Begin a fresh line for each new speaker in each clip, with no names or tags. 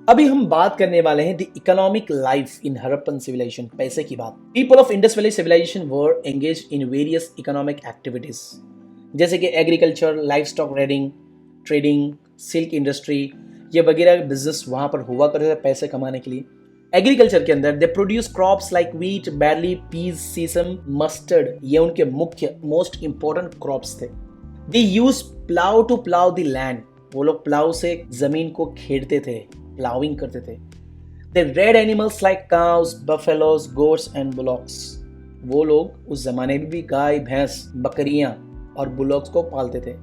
अभी हम बात करने वाले हैं the economic life in Harappan civilization, पैसे की बात। People of Indus valley civilization were engage in various economic activities, जैसे कि agriculture, livestock rearing, trading, silk industry, ये वगैरह बिजनेस वहां पर हुआ करते थे पैसे कमाने के लिए। एग्रीकल्चर के अंदर they produce crops like wheat, barley, peas, sesame, mustard, ये उनके मुख्य मोस्ट इंपॉर्टेंट क्रॉप्स थे। They use plough to plough the land, वो लोग प्लाउ से जमीन को खेड़ते थे, प्लाउइंग करते थे। They reared animals like cows, buffaloes, goats and bullocks, वो लोग उस जमाने में भी गाय, भैंस, बकरियां और बुलॉक्स को पालते थे।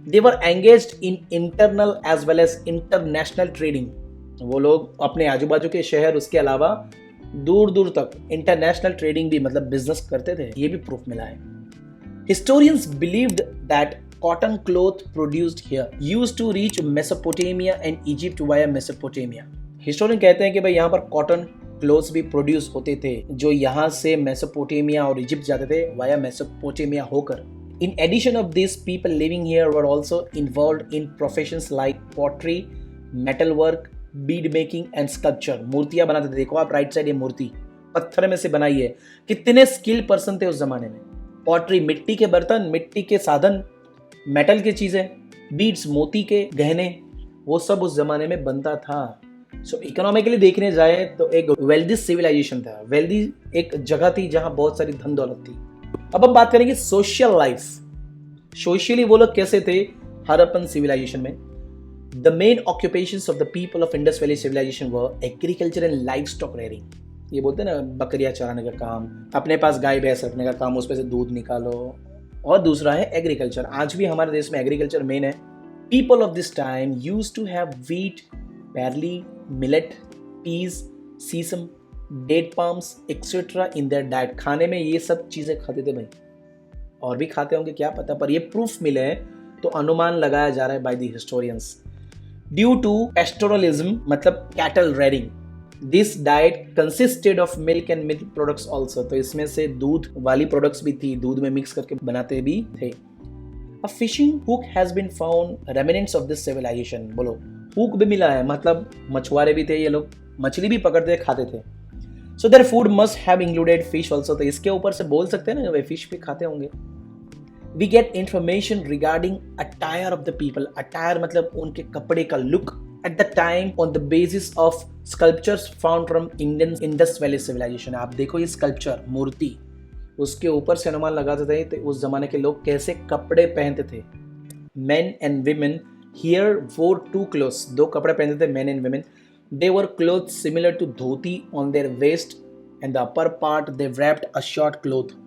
They were engaged in internal as well as international trading, वो लोग अपने आजू बाजू के शहर, उसके अलावा दूर दूर तक इंटरनेशनल ट्रेडिंग भी मतलब बिजनेस करते थे, ये भी प्रूफ मिला है। Historians believed that cotton cloth produced here used to reach Mesopotamia and Egypt via Mesopotamia. Historian कहते हैं कि भाई यहाँ पर कॉटन क्लोथ्स भी प्रोड्यूस होते थे जो यहाँ से मेसोपोटेमिया और इजिप्ट जाते थे वाया मेसोपोटेमिया होकर। In addition of this, people living here were also involved in professions like pottery, metal work, bead making and sculpture. मूर्तियां बनाते थे, देखो आप राइट साइड, ये मूर्ति पत्थर में से बनाई है। कितने स्किल पर्सन थे उस जमाने में। पॉटरी, मिट्टी के बर्तन, मिट्टी के साधन, मेटल की चीजें, बीड्स, मोती के गहने, वो सब उस जमाने में बनता था। सो इकोनॉमिकली देखने जाए तो एक वेल्दी सिविलाइजेशन था, वेल्दी एक जगह थी जहां बहुत सारी धन दौलत थी। अब हम बात करेंगे सोशल लाइफ। सोशली वो लोग कैसे थे हड़प्पन सिविलाइजेशन में। The main occupations of the people of Indus valley civilization were agriculture and livestock rearing, ये बोलते हैं ना, बकरियां चराने का काम, अपने पास गाय भैंस रखने का काम, उसमें से दूध निकालो। और दूसरा है एग्रीकल्चर, आज भी हमारे देश में एग्रीकल्चर मेन है। People of this time used to have wheat, barley, millet, peas, sesame, date palms etcetera in their diet. खाने में ये सब चीजें खाते थे भाई, और भी खाते होंगे क्या पता, पर ये प्रूफ मिले हैं तो अनुमान लगाया जा रहा है by the historians. Due to pastoralism मतलब cattle rearing, this diet consisted of milk and milk products also, तो इसमें से दूध वाली प्रोडक्ट्स भी थी, दूध में मिक्स करके बनाते भी थे। A fishing hook has been found, remnants of this civilisation, बोलो हुक भी मिला है, मतलब मछुआरे भी थे ये लोग, मछली भी पकड़ते खाते थे। So their food must have included fish also, तो इसके ऊपर से बोल सकते हैं ना वे फिश भी खाते होंगे। We get information regarding attire of the people, attire मतलब उनके कपड़े का look at the time on the basis of sculptures found from Indian Indus Valley civilization। आप देखो ये स्कल्पचर, मूर्ति, उसके ऊपर से अनुमान लगाते थे तो उस जमाने के लोग कैसे कपड़े पहनते थे। Men and women here wore two clothes, दो कपड़े पहनते थे men and women। They were clothes similar to dhoti on their waist and the upper part they wrapped a short cloth।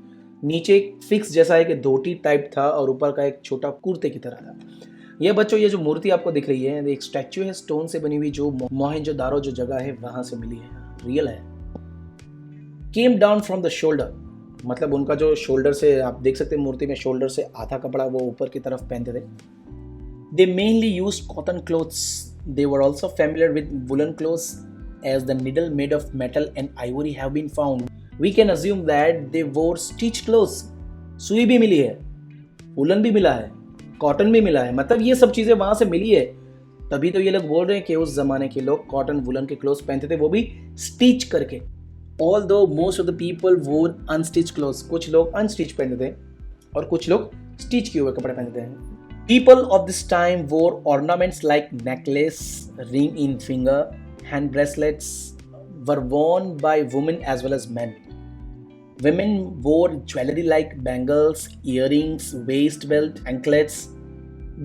नीचे फिक्स जैसा है कि धोती टाइप था और ऊपर का एक छोटा कुर्ते की तरह था। ये बच्चों, ये जो मूर्ति आपको दिख रही है, एक स्टैच्यू है स्टोन से बनी हुई, जो मोहेंजोदारो जो जगह है वहां से मिली है, रियल है। Came down from the shoulder, मतलब उनका जो शोल्डर से, आप देख सकते हैं मूर्ति में शोल्डर से आधा कपड़ा वो ऊपर की तरफ पहनते थे। They mainly use cotton clothes, they were also familiar with woollen clothes as the needle made of metal and ivory have been found. We can assume that they wore stitch clothes, सुई भी मिली है, woollen भी मिला है, cotton भी मिला है, मतलब ये सब चीजें वहां से मिली है। तभी तो ये लोग बोल रहे हैं कि उस जमाने के लोग कॉटन वुलन के क्लोथ्स पहनते थे, वो भी स्टिच करके। Although most of the people वोर अनस्टिच क्लोथ्स, कुछ लोग अनस्टिच पहनते थे और कुछ लोग स्टिच किए हुए कपड़े पहनते थे। पीपल ऑफ दिस टाइम वोर ornaments like necklace, ring in finger, hand bracelets were worn by women as well as men। Women wore jewelry like bangles, earrings, waist belt, anklets.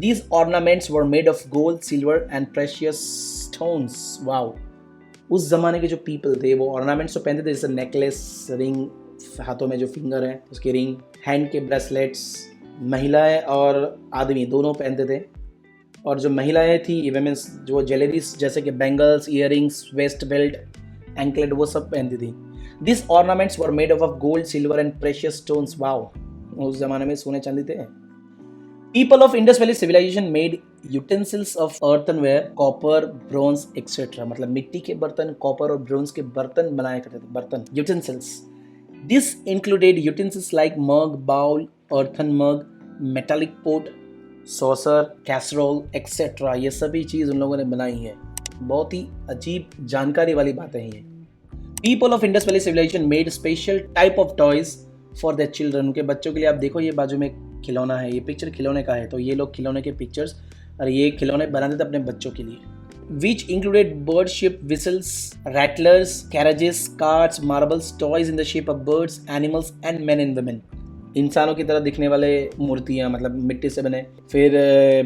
These ornaments were made of gold, silver and precious stones. Wow! उस जमाने के जो people थे वो ornaments तो पहनते थे, जैसे नेकलेस, रिंग, हाथों में जो फिंगर है उसके रिंग, हैंड के ब्रेसलेट्स, महिलाएं और आदमी दोनों पहनते थे। और जो महिलाएं थी वेमेंस, जो ज्वेलरीज जैसे कि bangles, earrings, waste belt, anklet, वो सब पहनती थी। These ornaments were made up of gold, silver and precious stones. Wow! उस जमाने में सोने चांदी थे। People of Indus Valley civilization made utensils of earthenware, copper, bronze, etc. मतलब मिट्टी के बर्तन, कॉपर और ब्रोंज के बर्तन बनाया करते थे, बर्तन, utensils। This included utensils like mug, bowl, earthen mug, metallic pot, saucer, casserole, etc. ये सभी चीज उन लोगों ने बनाई है। बहुत ही अजीब जानकारी वाली बातें हैं ये। People of Indus valley civilization made special type of toys for their children. उनके बच्चों के लिए आप देखो, ये बाजू में खिलौना है, ये पिक्चर खिलौने का है, तो ये लोग खिलौने के पिक्चर्स और ये खिलौने बनाते थे अपने बच्चों के लिए। Which included bird shaped whistles, rattlers, carriages, carts, marbles, toys in the shape of birds, animals and men and women. इंसानों की तरह दिखने वाले मूर्तियाँ, मतलब मिट्टी से बने, फिर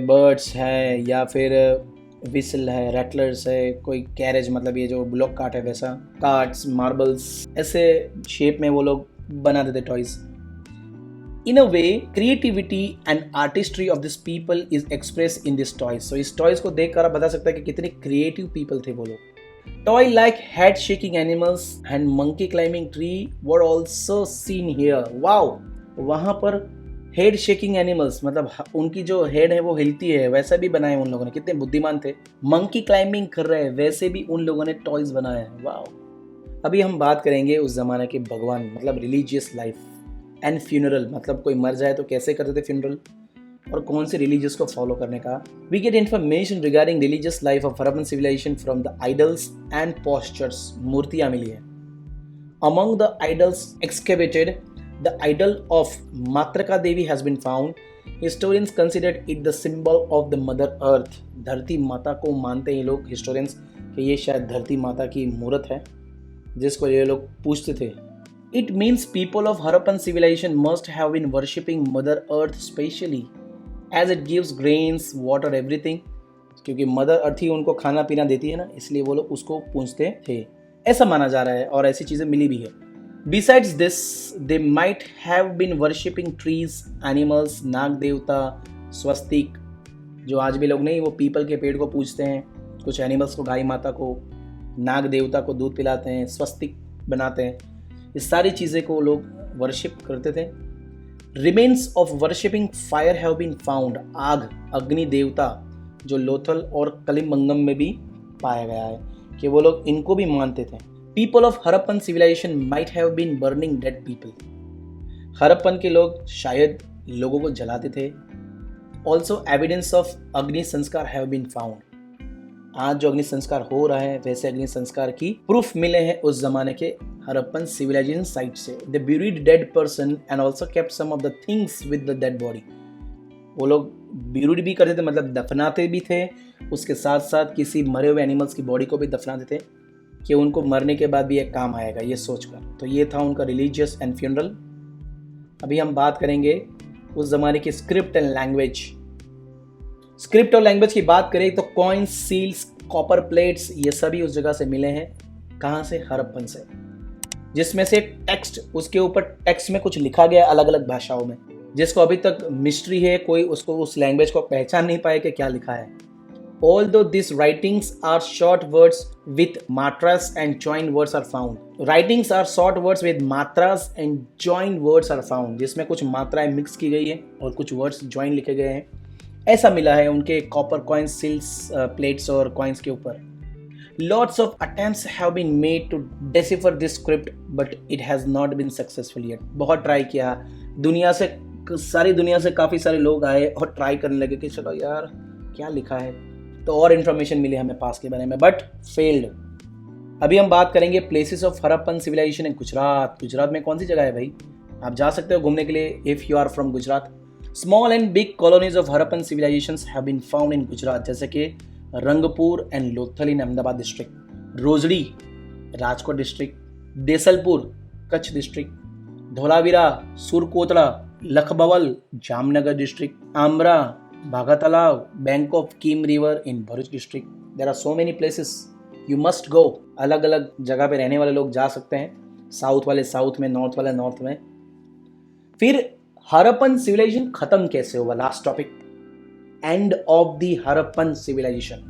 बर्ड्स है या फिर विसल है, रैटलर्स है, कोई कैरेज मतलब ये जो ब्लॉक कार्ट है वैसा, कार्ट्स, मार्बल्स, ऐसे शेप में वो लोग बनाते थे toys. In a way, creativity and artistry of these people is expressed in these toys. So इस toys को देखकर आप बता सकते हैं कि कितने creative people थे वो लोग। Toy like head shaking animals and monkey climbing tree were also seen here. Wow! वहाँ पर head shaking animals मतलब उनकी जो head है वो हिलती है, वैसा भी बनाए उन लोगों ने, कितने बुद्धिमान थे। Monkey climbing कर रहे हैं, वैसे भी उन लोगों ने toys बनाए हैं। Wow! अभी हम बात करेंगे उस जमाने के भगवान मतलब रिलीजियस लाइफ एंड फ्यूनरल, मतलब कोई मर जाए तो कैसे करते थे फ्यूनरल और कौन से रिलीजियस को फॉलो करने का। We get information regarding religious life of Harappan civilisation from the idols and postures. मूर्तियां मिली है। Among the idols excavated, the idol of Matrika Devi has been found. Historians considered it the symbol of the mother earth. धरती माता को मानते हैं लोग historians कि ये शायद धरती माता की मूर्त है जिसको ये लोग पूछते थे। It means people of Harappan civilization must have been worshipping Mother Earth specially, as it gives grains, water, everything. क्योंकि मदर अर्थ ही उनको खाना पीना देती है ना, इसलिए वो लोग उसको पूजते थे, ऐसा माना जा रहा है और ऐसी चीज़ें मिली भी है। Besides this, they might have been worshipping trees, animals, नाग देवता, स्वस्तिक, जो आज भी लोग नहीं वो पीपल के पेड़ को पूजते हैं, कुछ एनिमल्स को, गाय माता को, नाग देवता को दूध पिलाते हैं, स्वस्तिक बनाते हैं, इस सारी चीज़ें को लोग वर्शिप करते थे। Remains of worshipping fire have been found. आग, अग्नि देवता जो लोथल और कलिंबंगम में भी पाया गया है कि वो लोग इनको भी मानते थे। People of Harappan civilization might have been burning dead people. Harappan के लोग शायद लोगों को जलाते थे। ऑल्सो एविडेंस ऑफ अग्नि संस्कार हैव बीन फाउंड। आज जो अग्नि संस्कार हो रहा है वैसे अग्नि संस्कार की प्रूफ मिले हैं उस जमाने के हरप्पन सिविलाइजेशन साइट से। They buried dead person and also kept some of the things with the dead body. वो लोग ब्यूरिड भी करते थे, मतलब दफनाते भी थे, उसके साथ साथ किसी मरे हुए एनिमल्स की बॉडी को भी दफनाते थे कि उनको मरने के बाद भी एक काम आएगा, ये सोचकर। तो ये था उनका रिलीजियस एंड फ्यूनरल। अभी हम बात करेंगे उस जमाने की स्क्रिप्ट एंड लैंग्वेज। स्क्रिप्ट और लैंग्वेज की बात करें तो कॉइन्स, सील्स, कॉपर प्लेट्स, ये सभी उस जगह से मिले हैं। कहाँ से? हरप्पन से। जिसमें से टेक्स्ट, उसके ऊपर टेक्स्ट में कुछ लिखा गया अलग अलग भाषाओं में, जिसको अभी तक मिस्ट्री है, कोई उसको उस लैंग्वेज को पहचान नहीं पाए कि क्या लिखा है। Although these writings are short words with matras and joined words are found. Writings are short words with matras and joined words are found. जिसमें कुछ मात्राएं मिक्स की गई है और कुछ वर्ड्स ज्वाइन लिखे गए हैं, ऐसा मिला है उनके कॉपर कॉइन्स, सील्स, प्लेट्स और कॉइन्स के ऊपर। Lots of attempts have been made to decipher this script, but it has not been successful yet. बहुत ट्राई किया, दुनिया से, सारी दुनिया से काफ़ी सारे लोग आए और ट्राई करने लगे कि चलो यार क्या लिखा है, तो और इन्फॉर्मेशन मिली हमें पास के बारे में, बट फेल्ड। अभी हम बात करेंगे प्लेसेस ऑफ हरप्पन सिविलाइजेशन इन गुजरात। गुजरात में कौन सी जगह है भाई? आप जा सकते हो घूमने के लिए if you are from Gujarat. Small and big colonies of Harappan civilisations have been found in Gujarat, जैसे कि Rangpur and Lothal in Ahmedabad district, Rojdi Rajkot district, Desalpur Kutch district, Dholavira, Surkotada, Lakhabaval Jamnagar district, Amra, Bagha Talab, bank of Kim river in Bharuch district. There are so many places, you must go. अलग अलग जगह पे रहने वाले लोग जा सकते हैं, साउथ वाले साउथ में, नॉर्थ वाले नॉर्थ में। फिर हरप्पन सिविलाइजेशन खत्म कैसे हुआ? Last topic, end of the Harappan civilization.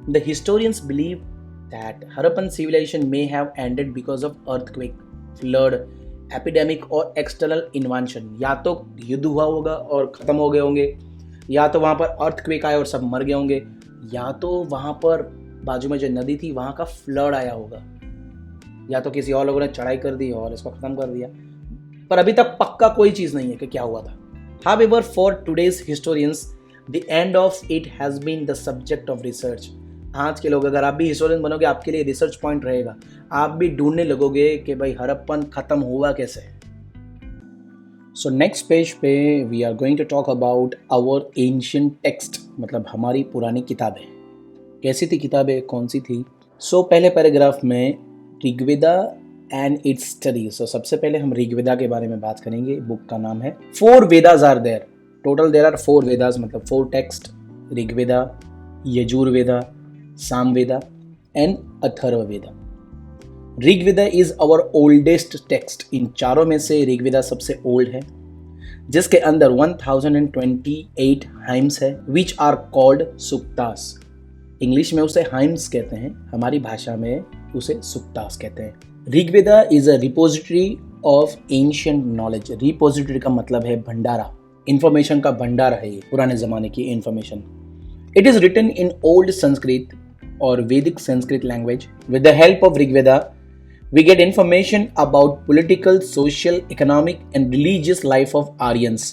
The historians believe that Harappan civilization may have ended because of earthquake, flood, epidemic और external invasion. या तो युद्ध हुआ होगा और ख़त्म हो गए होंगे, या तो वहाँ पर earthquake आया और सब मर गए होंगे, या तो वहाँ पर बाजू में जो नदी थी वहाँ का फ्लड आया होगा, या तो किसी और लोगों ने चढ़ाई कर दी और इसको ख़त्म कर दिया। पर अभी तक पक्का कोई चीज़ नहीं है कि क्या हुआ था। However, for today's historians, the end of it has been the subject of research. आज के लोग, अगर आप भी हिस्टोरियन बनोगे, आपके लिए रिसर्च पॉइंट रहेगा, आप भी ढूंढने लगोगे कि भाई हड़प्पन खत्म हुआ कैसे। सो नेक्स्ट पेज पे we are going to talk about our ancient text, मतलब हमारी पुरानी किताबें। कैसी थी किताबें, कौन सी थी? सो पहले पैराग्राफ में ऋग्वेदा एंड इट्स स्टडी। सो सबसे पहले हम ऋग्वेदा के बारे में बात करेंगे। बुक का नाम है 4 Vedas are there. Total there are 4 Vedas, मतलब 4 text. Rigveda, Yajurveda, Samaveda and Atharvaveda. Rigveda is our oldest text. इन चारों में से ऋग्वेदा सबसे ओल्ड है, जिसके अंदर 1028 हाइम्स है, विच आर कॉल्ड सुक्तास। इंग्लिश में उसे हाइम्स कहते हैं, हमारी भाषा में उसे सुक्तास कहते हैं। Rigveda is a repository of ancient knowledge. Repository का मतलब है भंडारा, इंफॉर्मेशन का भंडार है ये, पुराने जमाने की information. It is written in old Sanskrit और Vedic Sanskrit language. With the help of Rigveda we get information about political, social, economic and religious life of Aryans।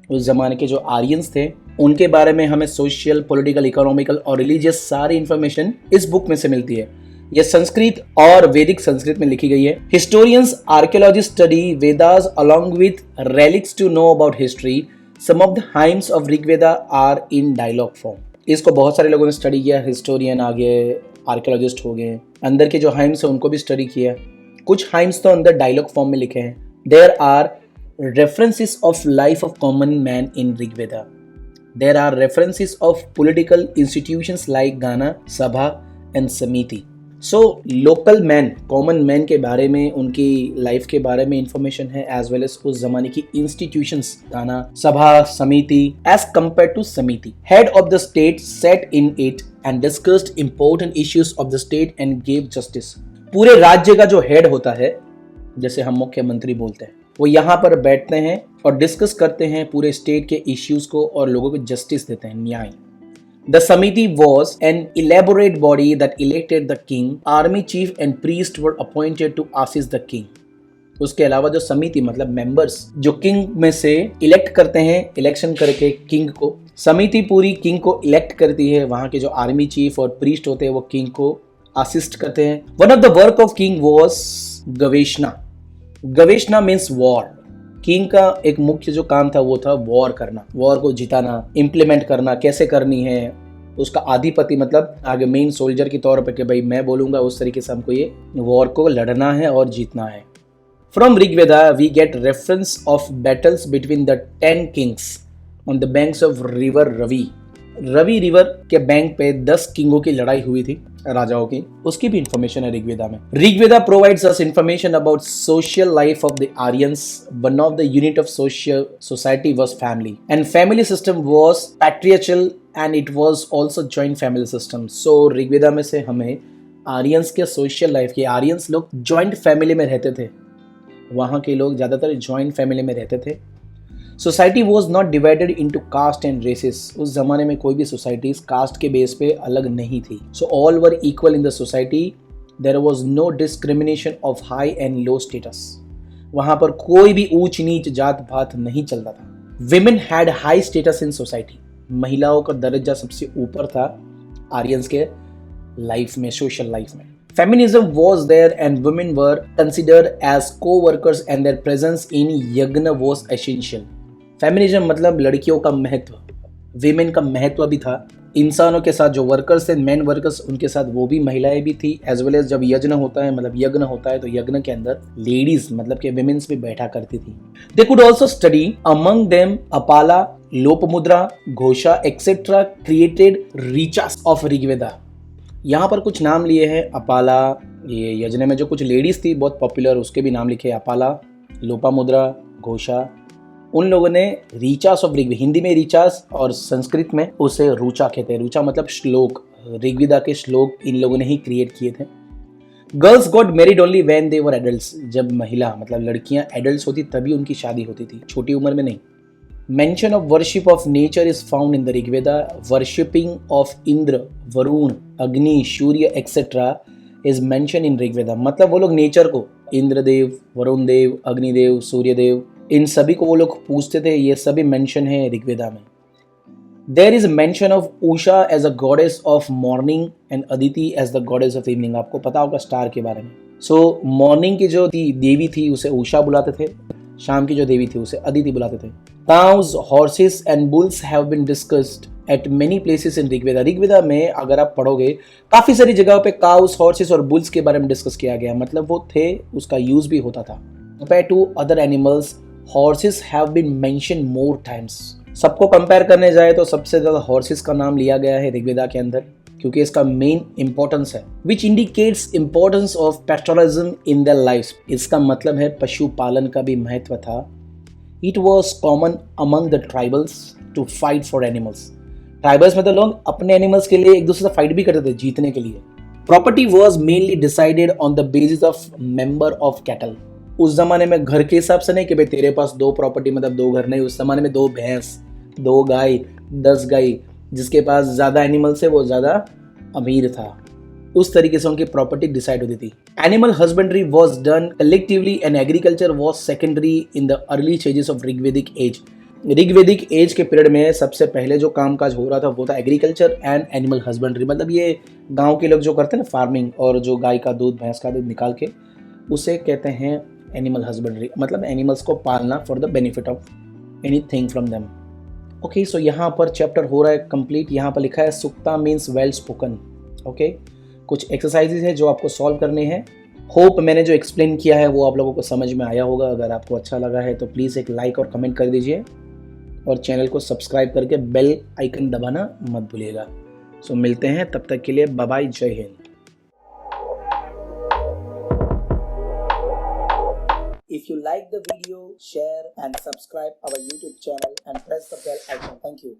उस जमाने के जो आर्यंस थे उनके बारे में हमें सोशल, पॉलिटिकल, इकोनॉमिकल और रिलीजियस सारी इंफॉर्मेशन इस बुक में से मिलती है। यह संस्कृत और वैदिक संस्कृत में लिखी गई है। Historians, archaeologist study Vedas along with relics to know about history। Some of the hymns of Rigveda are in dialogue form। इसको बहुत सारे लोगों ने स्टडी किया, हिस्टोरियन आ गए, आर्कियोलॉजिस्ट हो गए, अंदर के जो हाइम्स है उनको भी स्टडी किया। कुछ हाइम्स तो अंदर डायलॉग फॉर्म में लिखे हैं। There are references of life of common man in Rigveda. There are references of political institutions like Gana, Sabha and Samiti. So local man, common man के बारे में, उनकी लाइफ के बारे में इंफॉर्मेशन है, एज वेल एज उस जमाने की इंस्टीट्यूशंस, गाना, सभा, समिति, एज कंपेयर टू समिति। Head of the state set in it and discussed important issues of the state and gave justice। पूरे राज्य का जो हेड होता है, जैसे हम मुख्यमंत्री बोलते हैं, वो यहाँ पर बैठते हैं और डिस्कस करते हैं पूरे स्टेट के इश्यूज को और लोगों को जस्टिस देते हैं, न्याय। The Samiti was an elaborate body that elected the king, army chief and priest were appointed to assist the king। उसके अलावा जो समिति मतलब मेंबर्स जो किंग में से इलेक्ट करते हैं, इलेक्शन करके किंग को, समिति पूरी किंग को इलेक्ट करती है। वहां के जो आर्मी चीफ और प्रीस्ट होते हैं वो किंग को असिस्ट करते हैं। One of the work of king was gaveshana. Gaveshana means war. King का एक मुख्य जो काम था वो था वॉर करना, वॉर को जिताना, इम्प्लीमेंट करना, कैसे करनी है। उसका आधिपति मतलब आगे मेन सोल्जर के तौर पर कि भाई मैं बोलूंगा उस तरीके से हमको ये वॉर को लड़ना है और जीतना है। From Rigveda, we get reference of battles between the 10 kings on the banks of river Ravi। Ravi river के बैंक पे 10 किंगों की लड़ाई हुई थी, राजाओं की, उसकी भी इंफॉर्मेशन है ऋग्वेदा में। Rigveda provides us information about social life of the Aryans. One of the unit of social society was family and family system was patriarchal and it was also joint family system. So Rigveda में से हमें आर्यंस के social life के, आर्यंस लोग joint family में रहते थे, वहाँ के लोग ज़्यादातर जॉइंट फैमिली में रहते थे। Society was not divided into caste and races. उस जमाने में कोई भी सोसाइटीज कास्ट के बेस पे अलग नहीं थी। So all were equal in the society. There was no discrimination of high and low status. वहाँ पर कोई भी ऊंच नीच जात पात नहीं चलता था। Women had high status in society. महिलाओं का दर्जा सबसे ऊपर था आर्यंस के लाइफ में, सोशल लाइफ में। Feminism was there and women were considered as co-workers and their presence in यज्ञ was essential। फेमिनिज्म मतलब लड़कियों का महत्व, विमेन का महत्व भी था। इंसानों के साथ जो वर्कर्स थे, मेन वर्कर्स, उनके साथ वो भी महिलाएं भी थी। एज वेल एज जब यज्ञ होता है, मतलब यज्ञ होता है, तो यज्ञ के अंदर लेडीज मतलब के विमेन्स भी बैठा करती थी। They could also study among them Apala, Lopamudra, Ghosha etcetera created richas of Rigveda. यहाँ पर कुछ नाम लिए हैं। अपाला, ये यज्ञ में जो कुछ लेडीज थी बहुत पॉपुलर, उसके भी नाम लिखे। अपाला, लोपामुद्रा, घोषा, उन लोगों ने ऋचास ऑफ ऋग्वेदा, हिंदी में ऋचास और संस्कृत में उसे रुचा कहते हैं। रुचा मतलब श्लोक, ऋग्वेदा के श्लोक इन लोगों ने ही क्रिएट किए थे। Girls got married only when they were adults. जब महिला मतलब लड़कियां एडल्ट्स होती तभी उनकी शादी होती थी, छोटी उम्र में नहीं। Mention of worship of nature is found in the Rigveda। Worshipping of Indra, Varun, Agni, Surya etc. is mentioned in Rigveda। मतलब वो लोग नेचर को, इंद्रदेव, वरुण देव, अग्निदेव, सूर्य देव, इन सभी को वो लोग पूजते थे। ये सभी मेंशन है ऋग्वेदा में। There is mention of Usha as a goddess of morning and Aditi as the goddess of evening. आपको पता होगा स्टार के बारे में। सो मॉर्निंग की जो देवी थी उसे उषा बुलाते थे, शाम की जो देवी थी उसे अदिति बुलाते थे। Cows, horses and bulls have been discussed at many places in Rigveda. Rigveda में अगर आप पढ़ोगे काफी सारी जगहों पे काउस, हॉर्सेस और बुल्स के बारे में डिस्कस किया गया, मतलब वो थे, उसका यूज भी होता था। Compare to other animals, horses have been mention more times. सबको कंपेयर करने जाए तो सबसे ज्यादा हॉर्सेस का नाम लिया गया है ऋग्वेदा के अंदर, क्योंकि इसका मेन इंपॉर्टेंस है, which indicates importance of pastoralism in their life. इसका मतलब है पशुपालन का भी महत्व था। It was common among the tribals to fight for animals. Tribals मतलब लोग अपने एनिमल्स के लिए एक दूसरे से फाइट भी करते थे जीतने के लिए। Property was mainly decided on the basis of member of cattle. उस जमाने में घर के हिसाब से नहीं कि भाई तेरे पास 2 प्रॉपर्टी मतलब 2 घर नहीं, उस जमाने में 2 भैंस, 2 गाय, 10 गाय, जिसके पास ज्यादा एनिमल्स है वो ज्यादा अमीर था। उस तरीके से उनकी प्रॉपर्टी डिसाइड होती थी। Animal husbandry was done collectively and agriculture was secondary in the early stages of Rigvedic age. Rigvedic age के पीरियड में सबसे पहले जो कामकाज हो रहा था वो था एग्रीकल्चर एंड एनिमल हस्बेंड्री। मतलब ये गांव के लोग जो करते हैं ना फार्मिंग, और जो गाय का दूध, भैंस का दूध निकाल के, उसे कहते हैं एनिमल हस्बेंड्री। मतलब एनिमल्स को पालना for the benefit of anything from them. Okay, so यहाँ पर चैप्टर हो रहा है कंप्लीट। यहाँ पर लिखा है सुक्ता मीन्स वेल स्पोकन। ओके, कुछ एक्सरसाइजेज है जो आपको सॉल्व करने हैं। होप मैंने जो एक्सप्लेन किया है वो आप लोगों को समझ में आया होगा। अगर आपको अच्छा लगा है तो प्लीज़ एक लाइक और कमेंट कर दीजिए, और चैनल को सब्सक्राइब करके बेल आइकन दबाना मत भूलिएगा। सो मिलते हैं, तब तक के लिए बाय बाय, जय Hind. If you like the video, share and subscribe our YouTube channel and press the bell icon. Thank you.